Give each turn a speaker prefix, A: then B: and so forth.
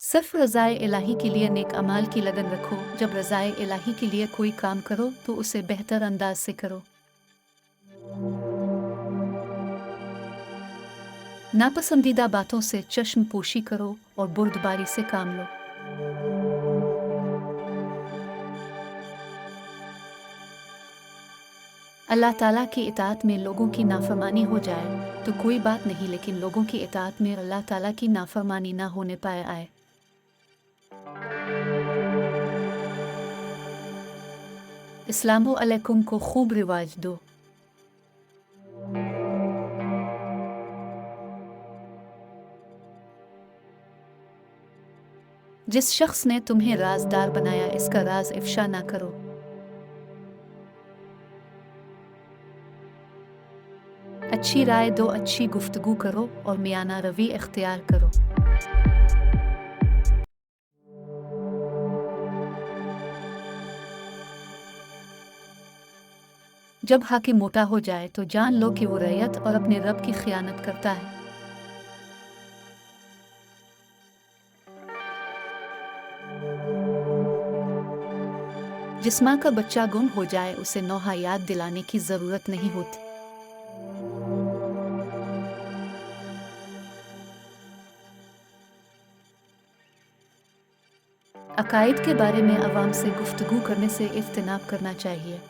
A: सिर्फ रज़ाए इलाही के लिए नेक अमाल की लगन रखो। जब रज़ाए इलाही के लिए कोई काम करो तो उसे बेहतर अंदाज से करो। नापसंदीदा बातों से चश्म पोशी करो और बुर्दबारी से काम लो। अल्लाह ताला की इताअत में लोगों की नाफरमानी हो जाए तो कोई बात नहीं, लेकिन लोगों की इताअत में अल्लाह ताला की नाफरमानी ना होने पाए आए। इस्लामो अलैकुम को खूब रिवाज दो। जिस शख्स ने तुम्हें राजदार बनाया, इसका राज इफ्शा ना करो। अच्छी राय दो, अच्छी गुफ्तगू करो और मियाना रवि इख्तियार करो। जब हाकिम मोटा हो जाए तो जान लो कि वो रैयत और अपने रब की खियानत करता है। जिस माँ का बच्चा गुम हो जाए उसे नौहा याद दिलाने की जरूरत नहीं होती। अकायद के बारे में अवाम से गुफ्तगू करने से इज्तनाब करना चाहिए।